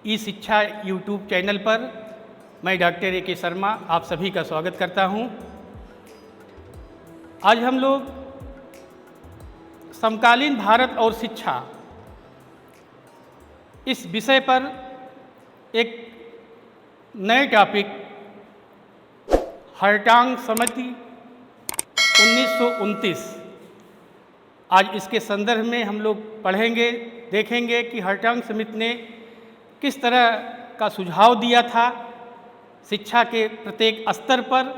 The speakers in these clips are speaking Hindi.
ई शिक्षा यूट्यूब चैनल पर मैं डॉक्टर ए के शर्मा आप सभी का स्वागत करता हूं। आज हम लोग समकालीन भारत और शिक्षा इस विषय पर एक नए टॉपिक हर्टांग समिति 1929 आज इसके संदर्भ में हम लोग पढ़ेंगे, देखेंगे कि हर्टांग समिति ने किस तरह का सुझाव दिया था शिक्षा के प्रत्येक स्तर पर।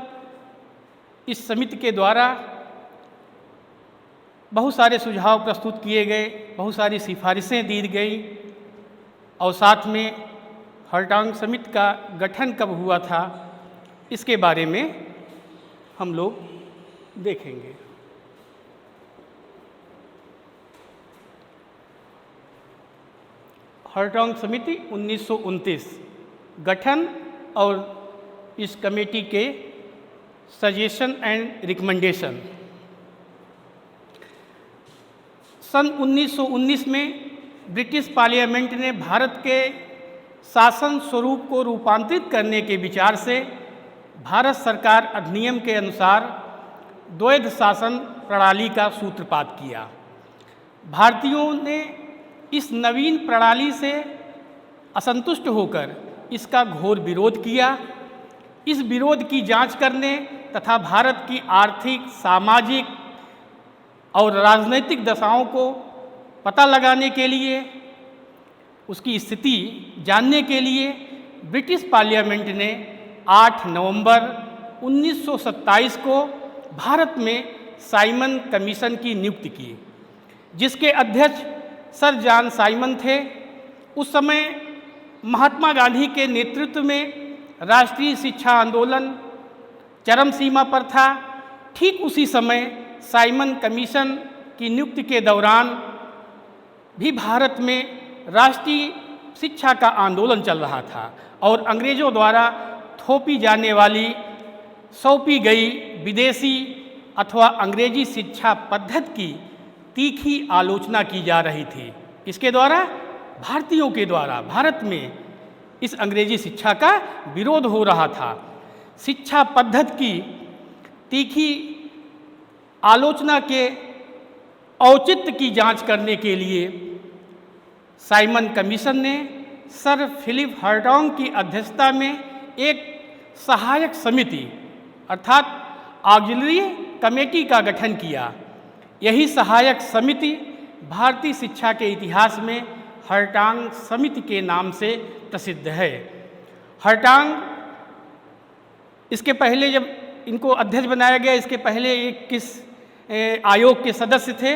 इस समिति के द्वारा बहुत सारे सुझाव प्रस्तुत किए गए, बहुत सारी सिफारिशें दी गई और साथ में हर्टांग समिति का गठन कब हुआ था इसके बारे में हम लोग देखेंगे। हर्टांग समिति 1929 गठन और इस कमेटी के सजेशन एंड रिकमेंडेशन। सन 1919 में ब्रिटिश पार्लियामेंट ने भारत के शासन स्वरूप को रूपांतरित करने के विचार से भारत सरकार अधिनियम के अनुसार द्वैध शासन प्रणाली का सूत्रपात किया। भारतीयों ने इस नवीन प्रणाली से असंतुष्ट होकर इसका घोर विरोध किया। इस विरोध की जांच करने तथा भारत की आर्थिक, सामाजिक और राजनैतिक दशाओं को पता लगाने के लिए, उसकी स्थिति जानने के लिए ब्रिटिश पार्लियामेंट ने 8 नवंबर 1927 को भारत में साइमन कमीशन की नियुक्ति की, जिसके अध्यक्ष सर जॉन साइमन थे। उस समय महात्मा गांधी के नेतृत्व में राष्ट्रीय शिक्षा आंदोलन चरम सीमा पर था। ठीक उसी समय साइमन कमीशन की नियुक्ति के दौरान भी भारत में राष्ट्रीय शिक्षा का आंदोलन चल रहा था और अंग्रेज़ों द्वारा थोपी जाने वाली, सौंपी गई विदेशी अथवा अंग्रेजी शिक्षा पद्धति की तीखी आलोचना की जा रही थी। किसके द्वारा? भारतीयों के द्वारा। भारत में इस अंग्रेजी शिक्षा का विरोध हो रहा था। शिक्षा पद्धति की तीखी आलोचना के औचित्य की जांच करने के लिए साइमन कमीशन ने सर फिलिप हर्टांग की अध्यक्षता में एक सहायक समिति अर्थात ऑक्सिलरी कमेटी का गठन किया। यही सहायक समिति भारतीय शिक्षा के इतिहास में हर्टांग समिति के नाम से प्रसिद्ध है। हर्टांग इसके पहले जब इनको अध्यक्ष बनाया गया, इसके पहले एक किस आयोग के सदस्य थे,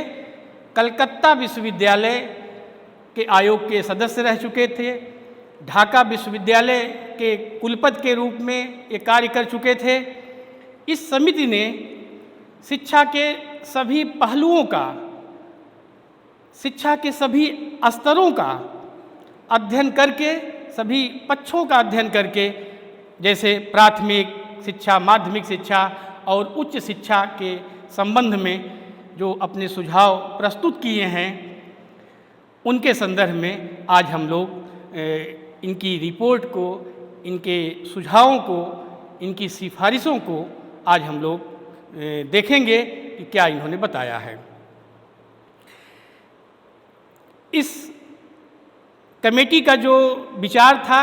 कलकत्ता विश्वविद्यालय के आयोग के सदस्य रह चुके थे। ढाका विश्वविद्यालय के कुलपति के रूप में ये कार्य कर चुके थे। इस समिति ने शिक्षा के सभी पहलुओं का, शिक्षा के सभी स्तरों का अध्ययन करके, सभी पक्षों का अध्ययन करके, जैसे प्राथमिक शिक्षा, माध्यमिक शिक्षा और उच्च शिक्षा के संबंध में जो अपने सुझाव प्रस्तुत किए हैं, उनके संदर्भ में आज हम लोग इनकी रिपोर्ट को, इनके सुझावों को, इनकी सिफारिशों को आज हम लोग देखेंगे कि क्या इन्होंने बताया है। इस कमेटी का जो विचार था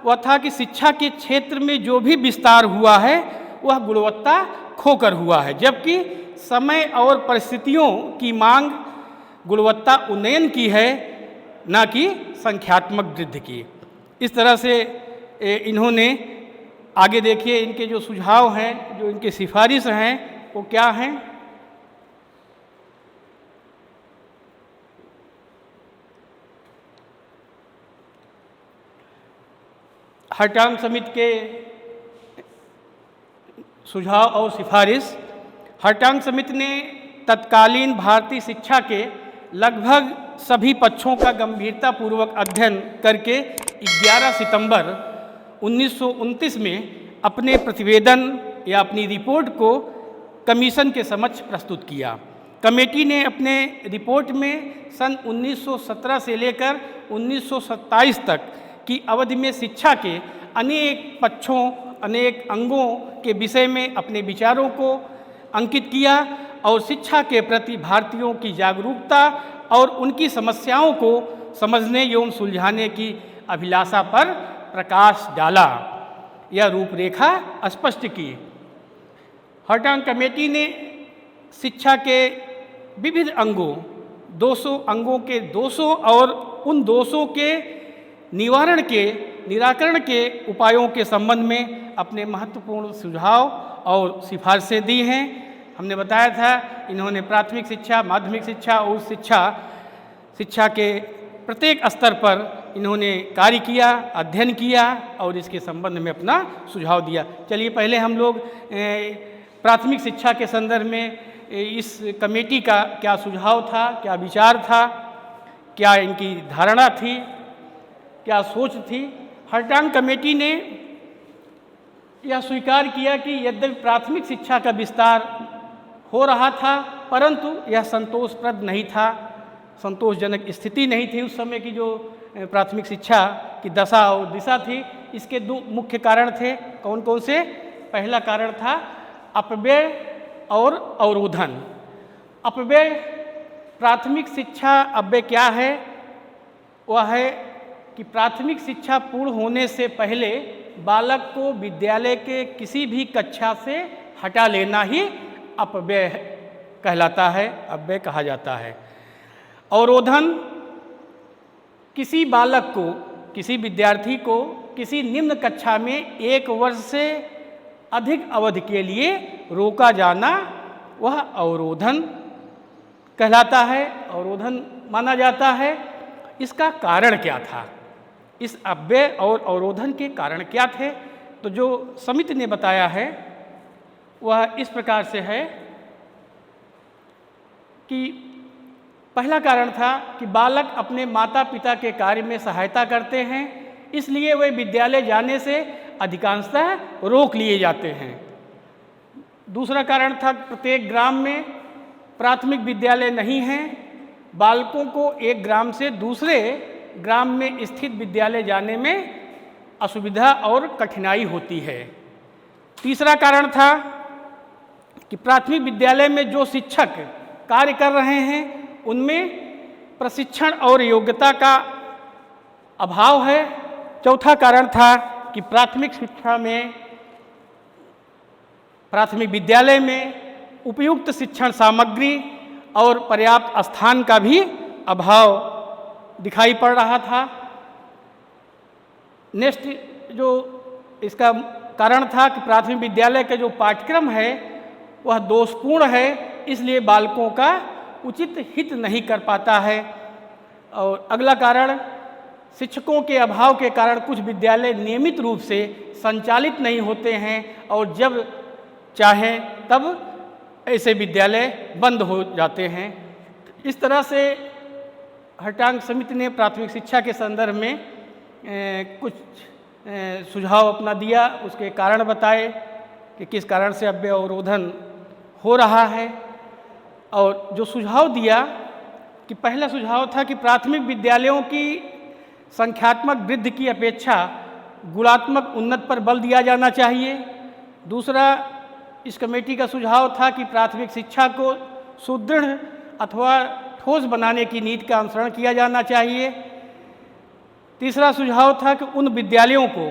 वह था कि शिक्षा के क्षेत्र में जो भी विस्तार हुआ है वह गुणवत्ता खोकर हुआ है, जबकि समय और परिस्थितियों की मांग गुणवत्ता उन्नयन की है, न कि संख्यात्मक वृद्धि की। इस तरह से इन्होंने आगे देखिए इनके जो सुझाव हैं, जो इनके सिफारिश हैं वो क्या हैं। हर्टांग समिति के सुझाव और सिफारिश। हर्टांग समिति ने तत्कालीन भारतीय शिक्षा के लगभग सभी पक्षों का गंभीरतापूर्वक अध्ययन करके 11 सितंबर 1929 में अपने प्रतिवेदन या अपनी रिपोर्ट को कमीशन के समक्ष प्रस्तुत किया। कमेटी ने अपने रिपोर्ट में सन 1917 से लेकर 1927 तक की अवधि में शिक्षा के अनेक पक्षों, अनेक अंगों के विषय में अपने विचारों को अंकित किया और शिक्षा के प्रति भारतीयों की जागरूकता और उनकी समस्याओं को समझने एवं सुलझाने की अभिलाषा पर प्रकाश डाला। यह रूपरेखा स्पष्ट की। हर्टाग कमेटी ने शिक्षा के विविध अंगों, 200 अंगों के 200 और उन दोषों के निराकरण के उपायों के संबंध में अपने महत्वपूर्ण सुझाव और सिफारिशें दी हैं। हमने बताया था इन्होंने प्राथमिक शिक्षा, माध्यमिक शिक्षा और शिक्षा के प्रत्येक स्तर पर इन्होंने कार्य किया, अध्ययन किया और इसके संबंध में अपना सुझाव दिया। चलिए पहले हम लोग प्राथमिक शिक्षा के संदर्भ में इस कमेटी का क्या सुझाव था, क्या विचार था, क्या इनकी धारणा थी, क्या सोच थी। हर्टाग कमेटी ने यह स्वीकार किया कि यद्यपि प्राथमिक शिक्षा का विस्तार हो रहा था परंतु यह संतोषप्रद नहीं था, संतोषजनक स्थिति नहीं थी। उस समय की जो प्राथमिक शिक्षा की दशा और दिशा थी, इसके दो मुख्य कारण थे। कौन कौन से? पहला कारण था अपव्यय और अवरोधन। अपव्यय, प्राथमिक शिक्षा अपव्यय क्या है? वह है कि प्राथमिक शिक्षा पूर्ण होने से पहले बालक को विद्यालय के किसी भी कक्षा से हटा लेना ही अपव्यय कहलाता है, अपव्यय कहा जाता है। अवरोधन, किसी बालक को, किसी विद्यार्थी को किसी निम्न कक्षा में 1 वर्ष से अधिक अवधि के लिए रोका जाना, वह अवरोधन कहलाता है, अवरोधन माना जाता है। इसका कारण क्या था? इस अपव्यय और अवरोधन के कारण क्या थे? तो जो समिति ने बताया है वह इस प्रकार से है कि पहला कारण था कि बालक अपने माता पिता के कार्य में सहायता करते हैं, इसलिए वे विद्यालय जाने से अधिकांशतः रोक लिए जाते हैं। दूसरा कारण था प्रत्येक ग्राम में प्राथमिक विद्यालय नहीं है, बालकों को एक ग्राम से दूसरे ग्राम में स्थित विद्यालय जाने में असुविधा और कठिनाई होती है। तीसरा कारण था कि प्राथमिक विद्यालय में जो शिक्षक कार्य कर रहे हैं उनमें प्रशिक्षण और योग्यता का अभाव है। चौथा कारण था कि प्राथमिक शिक्षा में, प्राथमिक विद्यालय में उपयुक्त शिक्षण सामग्री और पर्याप्त स्थान का भी अभाव दिखाई पड़ रहा था। नेक्स्ट जो इसका कारण था कि प्राथमिक विद्यालय का जो पाठ्यक्रम है वह दोषपूर्ण है, इसलिए बालकों का उचित हित नहीं कर पाता है। और अगला कारण, शिक्षकों के अभाव के कारण कुछ विद्यालय नियमित रूप से संचालित नहीं होते हैं और जब चाहें तब ऐसे विद्यालय बंद हो जाते हैं। इस तरह से हर्टाग समिति ने प्राथमिक शिक्षा के संदर्भ में कुछ सुझाव अपना दिया, उसके कारण बताए कि किस कारण से अपव्यय अवरोधन हो रहा है। और जो सुझाव दिया कि पहला सुझाव था कि प्राथमिक विद्यालयों की संख्यात्मक वृद्धि की अपेक्षा गुणात्मक उन्नति पर बल दिया जाना चाहिए। दूसरा, इस कमेटी का सुझाव था कि प्राथमिक शिक्षा को सुदृढ़ अथवा ठोस बनाने की नीति का अनुसरण किया जाना चाहिए। तीसरा सुझाव था कि उन विद्यालयों को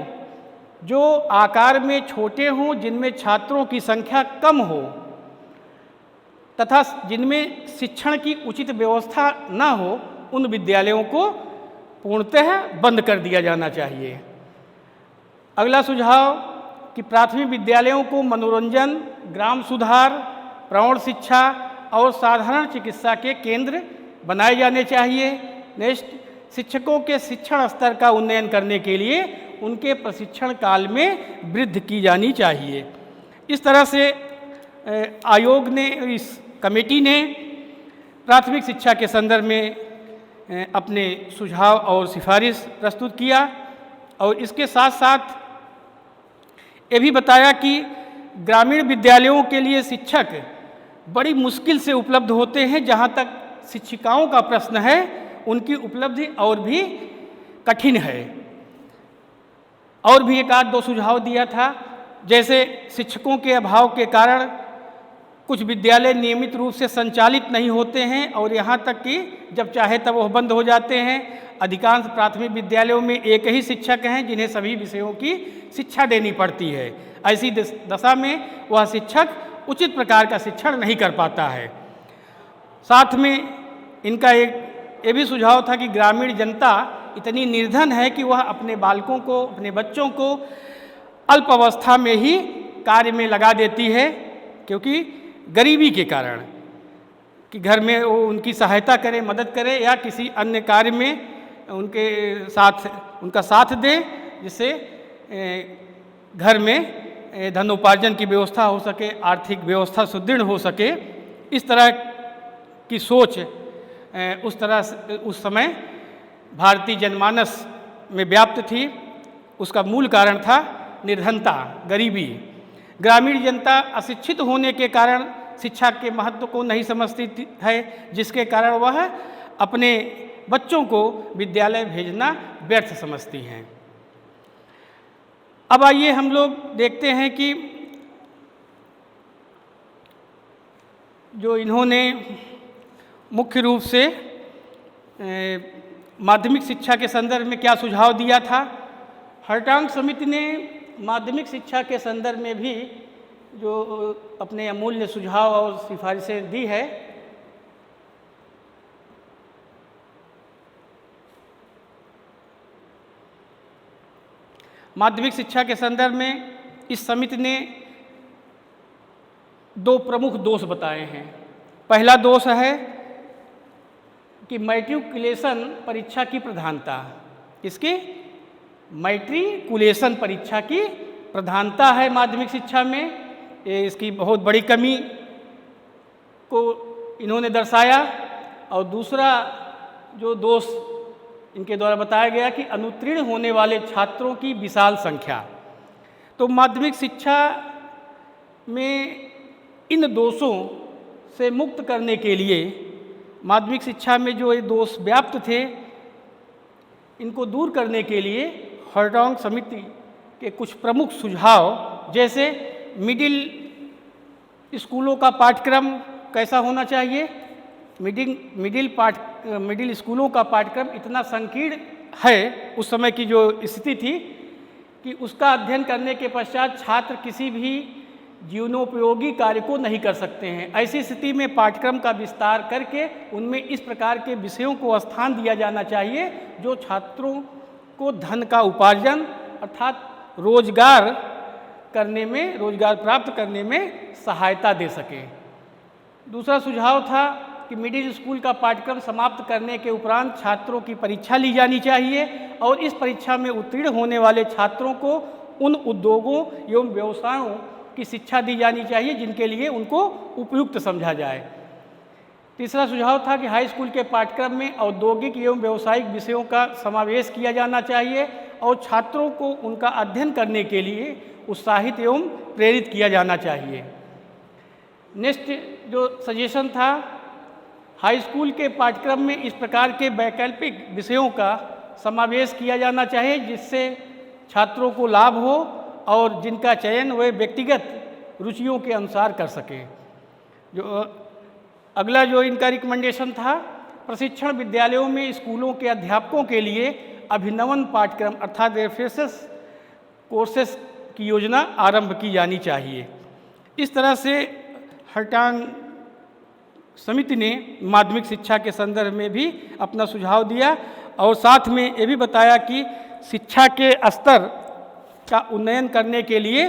जो आकार में छोटे हों, जिनमें छात्रों की संख्या कम हो तथा जिनमें शिक्षण की उचित व्यवस्था न हो, उन विद्यालयों को पूर्णतः बंद कर दिया जाना चाहिए। अगला सुझाव कि प्राथमिक विद्यालयों को मनोरंजन, ग्राम सुधार, प्रौढ़ शिक्षा और साधारण चिकित्सा के केंद्र बनाए जाने चाहिए। नेक्स्ट, शिक्षकों के शिक्षण स्तर का उन्नयन करने के लिए उनके प्रशिक्षण काल में वृद्धि की जानी चाहिए। इस तरह से आयोग ने, इस कमेटी ने प्राथमिक शिक्षा के संदर्भ में अपने सुझाव और सिफारिश प्रस्तुत किया और इसके साथ साथ ये भी बताया कि ग्रामीण विद्यालयों के लिए शिक्षक बड़ी मुश्किल से उपलब्ध होते हैं। जहाँ तक शिक्षिकाओं का प्रश्न है, उनकी उपलब्धि और भी कठिन है। और भी एक आध दो सुझाव दिया था, जैसे शिक्षकों के अभाव के कारण कुछ विद्यालय नियमित रूप से संचालित नहीं होते हैं और यहाँ तक कि जब चाहे तब वह बंद हो जाते हैं। अधिकांश प्राथमिक विद्यालयों में एक ही शिक्षक हैं जिन्हें सभी विषयों की शिक्षा देनी पड़ती है। ऐसी दशा में वह शिक्षक उचित प्रकार का शिक्षण नहीं कर पाता है। साथ में इनका एक ये भी सुझाव था कि ग्रामीण जनता इतनी निर्धन है कि वह अपने बालकों को, अपने बच्चों को अल्प अवस्था में ही कार्य में लगा देती है, क्योंकि गरीबी के कारण कि घर में वो उनकी सहायता करे, मदद करे या किसी अन्य कार्य में उनका साथ दे, जिससे घर में धनोपार्जन की व्यवस्था हो सके, आर्थिक व्यवस्था सुदृढ़ हो सके। इस तरह की सोच उस समय भारतीय जनमानस में व्याप्त थी। उसका मूल कारण था निर्धनता, गरीबी। ग्रामीण जनता अशिक्षित होने के कारण शिक्षा के महत्व को नहीं समझती है, जिसके कारण वह अपने बच्चों को विद्यालय भेजना व्यर्थ समझती हैं। अब आइए हम लोग देखते हैं कि जो इन्होंने मुख्य रूप से माध्यमिक शिक्षा के संदर्भ में क्या सुझाव दिया था। हर्टांग समिति ने माध्यमिक शिक्षा के संदर्भ में भी जो अपने अमूल्य सुझाव और सिफारिशें दी है, माध्यमिक शिक्षा के संदर्भ में इस समिति ने दो प्रमुख दोष बताए हैं। पहला दोष है कि मैट्रिकुलेशन परीक्षा की प्रधानता, इसकी मैट्रिकुलेशन परीक्षा की प्रधानता है माध्यमिक शिक्षा में। ये इसकी बहुत बड़ी कमी को इन्होंने दर्शाया। और दूसरा जो दोष इनके द्वारा बताया गया कि अनुत्तीर्ण होने वाले छात्रों की विशाल संख्या। तो माध्यमिक शिक्षा में इन दोषों से मुक्त करने के लिए, माध्यमिक शिक्षा में जो ये दोष व्याप्त थे, इनको दूर करने के लिए हर्टांग समिति के कुछ प्रमुख सुझाव, जैसे मिडिल स्कूलों का पाठ्यक्रम कैसा होना चाहिए। मिडिल स्कूलों का पाठ्यक्रम इतना संकीर्ण है उस समय की जो स्थिति थी कि उसका अध्ययन करने के पश्चात छात्र किसी भी जीवनोपयोगी कार्य को नहीं कर सकते हैं। ऐसी स्थिति में पाठ्यक्रम का विस्तार करके उनमें इस प्रकार के विषयों को स्थान दिया जाना चाहिए जो छात्रों को धन का उपार्जन अर्थात रोजगार प्राप्त करने में सहायता दे सके। दूसरा सुझाव था कि मिडिल स्कूल का पाठ्यक्रम समाप्त करने के उपरांत छात्रों की परीक्षा ली जानी चाहिए और इस परीक्षा में उत्तीर्ण होने वाले छात्रों को उन उद्योगों एवं व्यवसायों की शिक्षा दी जानी चाहिए जिनके लिए उनको उपयुक्त समझा जाए। तीसरा सुझाव था कि हाई स्कूल के पाठ्यक्रम में औद्योगिक एवं व्यावसायिक विषयों का समावेश किया जाना चाहिए और छात्रों को उनका अध्ययन करने के लिए उत्साहित एवं प्रेरित किया जाना चाहिए। नेक्स्ट जो सजेशन था, हाई स्कूल के पाठ्यक्रम में इस प्रकार के वैकल्पिक विषयों का समावेश किया जाना चाहिए जिससे छात्रों को लाभ हो और जिनका चयन वे व्यक्तिगत रुचियों के अनुसार कर सकें। जो अगला जो इनका रिकमेंडेशन था, प्रशिक्षण विद्यालयों में स्कूलों के अध्यापकों के लिए अभिनवन पाठ्यक्रम अर्थात रिफ्रेशर्स कोर्सेस की योजना आरंभ की जानी चाहिए। इस तरह से हर्टांग समिति ने माध्यमिक शिक्षा के संदर्भ में भी अपना सुझाव दिया और साथ में ये भी बताया कि शिक्षा के स्तर का उन्नयन करने के लिए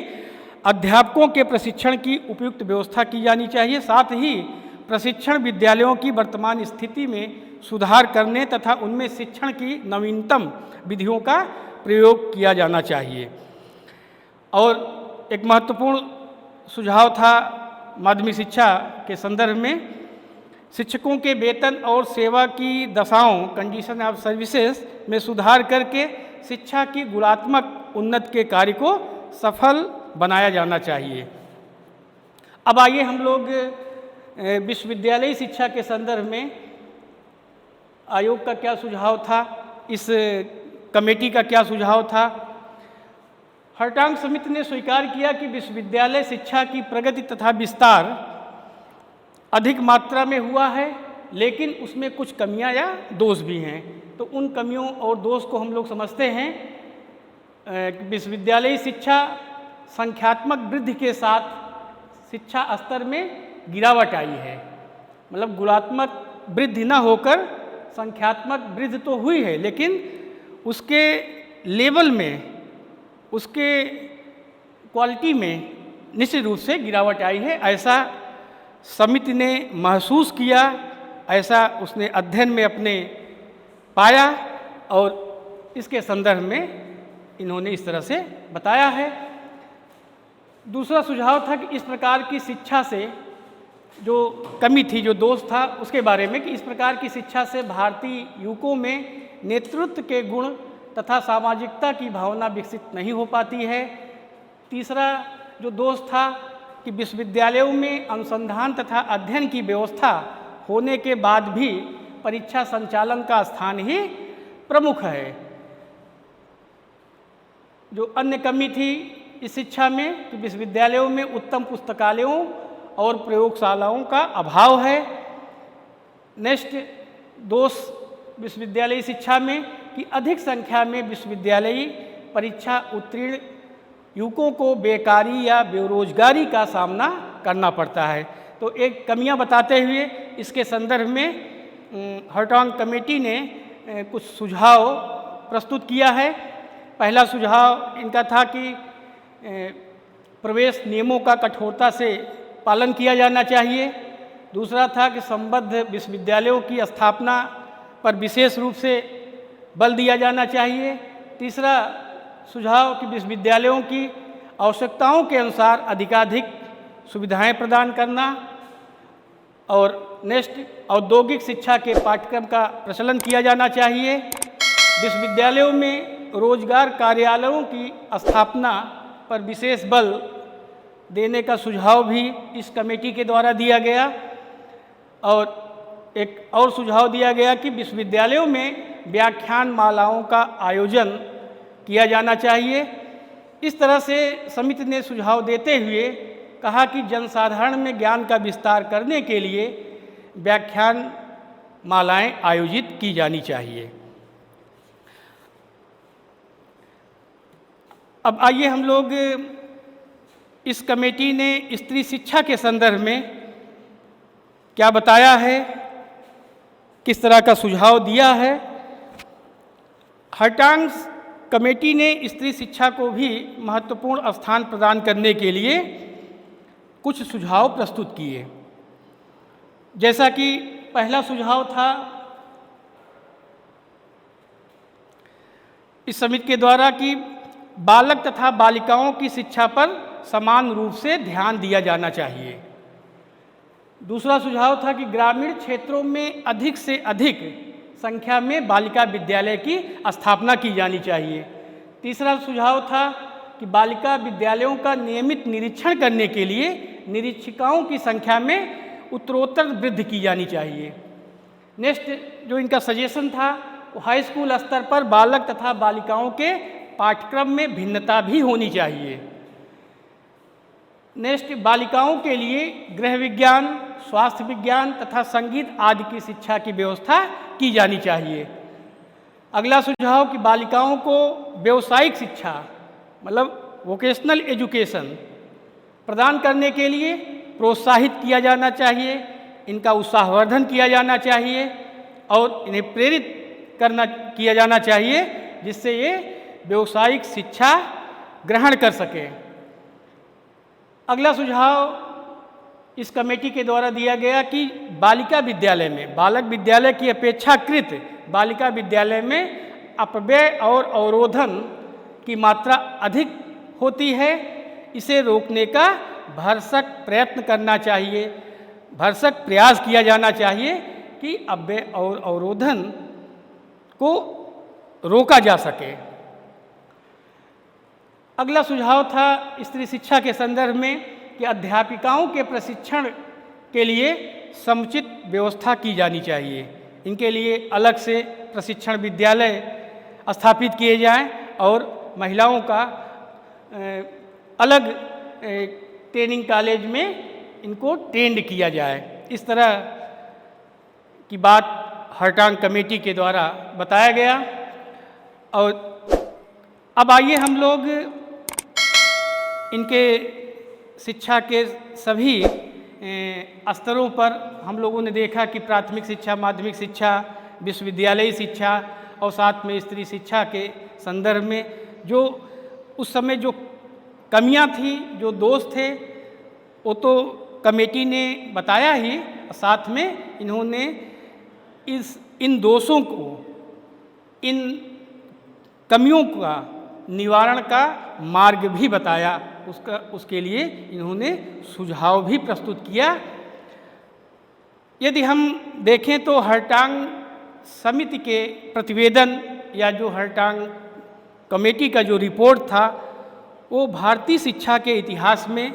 अध्यापकों के प्रशिक्षण की उपयुक्त व्यवस्था की जानी चाहिए। साथ ही प्रशिक्षण विद्यालयों की वर्तमान स्थिति में सुधार करने तथा उनमें शिक्षण की नवीनतम विधियों का प्रयोग किया जाना चाहिए। और एक महत्वपूर्ण सुझाव था माध्यमिक शिक्षा के संदर्भ में, शिक्षकों के वेतन और सेवा की दशाओं कंडीशन ऑफ सर्विसेज में सुधार करके शिक्षा की गुणात्मक उन्नति के कार्य को सफल बनाया जाना चाहिए। अब आइए हम लोग विश्वविद्यालयी शिक्षा के संदर्भ में आयोग का क्या सुझाव था, इस कमेटी का क्या सुझाव था। हर्टांग समिति ने स्वीकार किया कि विश्वविद्यालय शिक्षा की प्रगति तथा विस्तार अधिक मात्रा में हुआ है, लेकिन उसमें कुछ कमियां या दोष भी हैं। तो उन कमियों और दोष को हम लोग समझते हैं। विश्वविद्यालयी शिक्षा संख्यात्मक वृद्धि के साथ शिक्षा स्तर में गिरावट आई है। मतलब गुणात्मक वृद्धि न होकर संख्यात्मक वृद्धि तो हुई है, लेकिन उसके लेवल में, उसके क्वालिटी में निश्चित रूप से गिरावट आई है, ऐसा समिति ने महसूस किया, ऐसा उसने अध्ययन में अपने पाया और इसके संदर्भ में इन्होंने इस तरह से बताया है। दूसरा सुझाव था कि इस प्रकार की शिक्षा से जो कमी थी, जो दोष था, उसके बारे में कि इस प्रकार की शिक्षा से भारतीय युवकों में नेतृत्व के गुण तथा सामाजिकता की भावना विकसित नहीं हो पाती है। तीसरा जो दोष था कि विश्वविद्यालयों में अनुसंधान तथा अध्ययन की व्यवस्था होने के बाद भी परीक्षा संचालन का स्थान ही प्रमुख है। जो अन्य कमी थी इस शिक्षा में कि विश्वविद्यालयों में उत्तम पुस्तकालयों और प्रयोगशालाओं का अभाव है। नेक्स्ट दोष विश्वविद्यालयी शिक्षा में कि अधिक संख्या में विश्वविद्यालयी परीक्षा उत्तीर्ण युवकों को बेकारी या बेरोजगारी का सामना करना पड़ता है। तो एक कमियां बताते हुए इसके संदर्भ में हर्टांग कमेटी ने कुछ सुझाव प्रस्तुत किया है। पहला सुझाव इनका था कि प्रवेश नियमों का कठोरता से पालन किया जाना चाहिए। दूसरा था कि संबद्ध विश्वविद्यालयों की स्थापना पर विशेष रूप से बल दिया जाना चाहिए। तीसरा सुझाव कि विश्वविद्यालयों की आवश्यकताओं के अनुसार अधिकाधिक सुविधाएं प्रदान करना। और नेक्स्ट औद्योगिक शिक्षा के पाठ्यक्रम का प्रचलन किया जाना चाहिए। विश्वविद्यालयों में रोजगार कार्यालयों की स्थापना पर विशेष बल देने का सुझाव भी इस कमेटी के द्वारा दिया गया। और एक और सुझाव दिया गया कि विश्वविद्यालयों में व्याख्यान मालाओं का आयोजन किया जाना चाहिए। इस तरह से समिति ने सुझाव देते हुए कहा कि जनसाधारण में ज्ञान का विस्तार करने के लिए व्याख्यान मालाएं आयोजित की जानी चाहिए। अब आइए हम लोग इस कमेटी ने स्त्री शिक्षा के संदर्भ में क्या बताया है, किस तरह का सुझाव दिया है। हर्टांग कमेटी ने स्त्री शिक्षा को भी महत्वपूर्ण स्थान प्रदान करने के लिए कुछ सुझाव प्रस्तुत किए। जैसा कि पहला सुझाव था इस समिति के द्वारा कि बालक तथा बालिकाओं की शिक्षा पर समान रूप से ध्यान दिया जाना चाहिए। दूसरा सुझाव था कि ग्रामीण क्षेत्रों में अधिक से अधिक संख्या में बालिका विद्यालय की स्थापना की जानी चाहिए। तीसरा सुझाव था कि बालिका विद्यालयों का नियमित निरीक्षण करने के लिए निरीक्षिकाओं की संख्या में उत्तरोत्तर वृद्धि की जानी चाहिए। नेक्स्ट जो इनका सजेशन था वो हाई स्कूल स्तर पर बालक तथा बालिकाओं के पाठ्यक्रम में भिन्नता भी होनी चाहिए। नेक्स्ट बालिकाओं के लिए गृह विज्ञान, स्वास्थ्य विज्ञान तथा संगीत आदि की शिक्षा की व्यवस्था की जानी चाहिए। अगला सुझाव कि बालिकाओं को व्यावसायिक शिक्षा मतलब वोकेशनल एजुकेशन प्रदान करने के लिए प्रोत्साहित किया जाना चाहिए, इनका उत्साहवर्धन किया जाना चाहिए और इन्हें प्रेरित किया जाना चाहिए जिससे ये व्यावसायिक शिक्षा ग्रहण कर सके। अगला सुझाव इस कमेटी के द्वारा दिया गया कि बालिका विद्यालय में बालक विद्यालय की अपेक्षाकृत बालिका विद्यालय में अपव्यय और अवरोधन की मात्रा अधिक होती है। इसे रोकने का भरसक प्रयत्न करना चाहिए, भरसक प्रयास किया जाना चाहिए कि अपव्यय और अवरोधन को रोका जा सके। अगला सुझाव था स्त्री शिक्षा के संदर्भ में कि अध्यापिकाओं के प्रशिक्षण के लिए समुचित व्यवस्था की जानी चाहिए। इनके लिए अलग से प्रशिक्षण विद्यालय स्थापित किए जाएं और महिलाओं का अलग ट्रेनिंग कॉलेज में इनको ट्रेंड किया जाए। इस तरह की बात हरटांग कमेटी के द्वारा बताया गया। और अब आइए हम लोग इनके शिक्षा के सभी स्तरों पर हम लोगों ने देखा कि प्राथमिक शिक्षा, माध्यमिक शिक्षा, विश्वविद्यालयी शिक्षा और साथ में स्त्री शिक्षा के संदर्भ में जो उस समय जो कमियां थी, जो दोष थे, वो तो कमेटी ने बताया ही, साथ में इन्होंने इन दोषों को, इन कमियों का निवारण का मार्ग भी बताया। उसके लिए इन्होंने सुझाव भी प्रस्तुत किया। यदि हम देखें तो हरटांग समिति के प्रतिवेदन या जो हरटांग कमेटी का जो रिपोर्ट था वो भारतीय शिक्षा के इतिहास में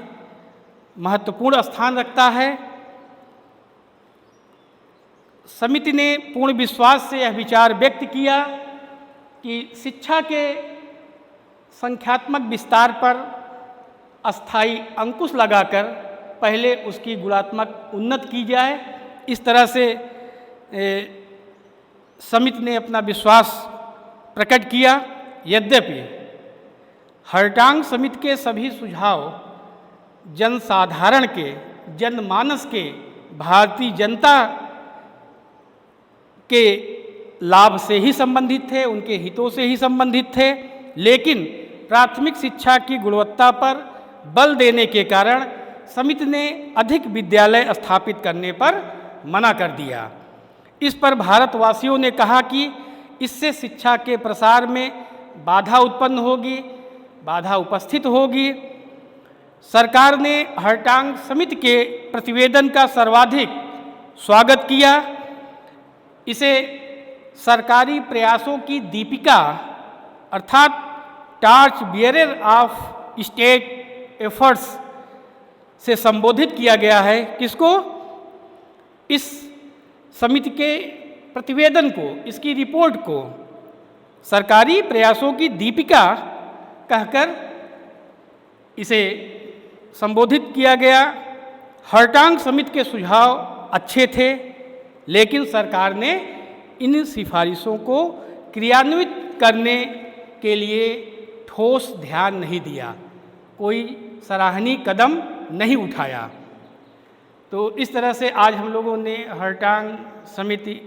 महत्वपूर्ण स्थान रखता है। समिति ने पूर्ण विश्वास से यह विचार व्यक्त किया कि शिक्षा के संख्यात्मक विस्तार पर अस्थायी अंकुश लगाकर पहले उसकी गुणात्मक उन्नति की जाए। इस तरह से समिति ने अपना विश्वास प्रकट किया। यद्यपि हरटांग समिति के सभी सुझाव जनसाधारण के, जनमानस के, भारतीय जनता के लाभ से ही संबंधित थे, उनके हितों से ही संबंधित थे, लेकिन प्राथमिक शिक्षा की गुणवत्ता पर बल देने के कारण समिति ने अधिक विद्यालय स्थापित करने पर मना कर दिया। इस पर भारतवासियों ने कहा कि इससे शिक्षा के प्रसार में बाधा उत्पन्न होगी, बाधा उपस्थित होगी। सरकार ने हरटांग समिति के प्रतिवेदन का सर्वाधिक स्वागत किया। इसे सरकारी प्रयासों की दीपिका अर्थात torch bearer of state efforts से संबोधित किया गया है। किसको? इस समिति के प्रतिवेदन को, इसकी रिपोर्ट को सरकारी प्रयासों की दीपिका कहकर इसे संबोधित किया गया। हरटांग समिति के सुझाव अच्छे थे, लेकिन सरकार ने इन सिफारिशों को क्रियान्वित करने के लिए ठोस ध्यान नहीं दिया, कोई सराहनीय कदम नहीं उठाया। तो इस तरह से आज हम लोगों ने हरटांग समिति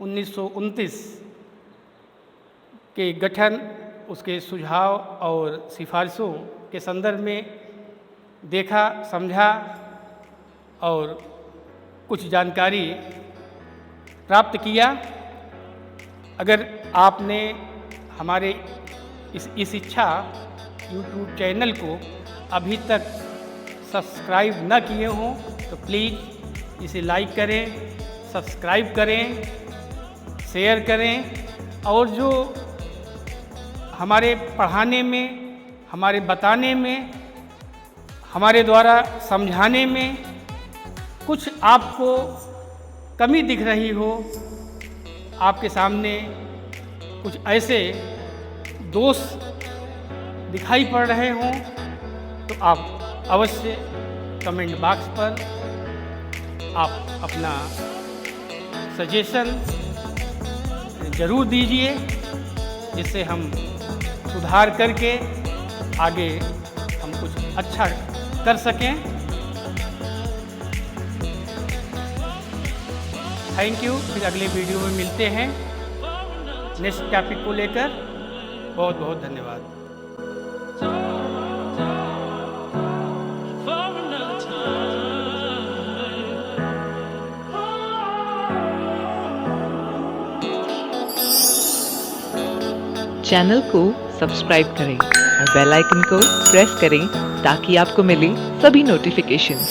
1929 के गठन, उसके सुझाव और सिफारिशों के संदर्भ में देखा, समझा और कुछ जानकारी प्राप्त किया। अगर आपने हमारे इस शिक्षा YouTube चैनल को अभी तक सब्सक्राइब न किए हों तो प्लीज़ इसे लाइक करें, सब्सक्राइब करें, शेयर करें और जो हमारे पढ़ाने में, हमारे बताने में, हमारे द्वारा समझाने में कुछ आपको कमी दिख रही हो, आपके सामने कुछ ऐसे दोष दिखाई पड़ रहे हों तो आप अवश्य कमेंट बॉक्स पर आप अपना सजेशन ज़रूर दीजिए, जिससे हम सुधार करके आगे हम कुछ अच्छा कर सकें। Thank you. फिर अगले वीडियो में मिलते हैं नेक्स्ट टॉपिक को लेकर। बहुत बहुत धन्यवाद। चैनल को सब्सक्राइब करें और बेल आइकन को प्रेस करें ताकि आपको मिले सभी नोटिफिकेशंस।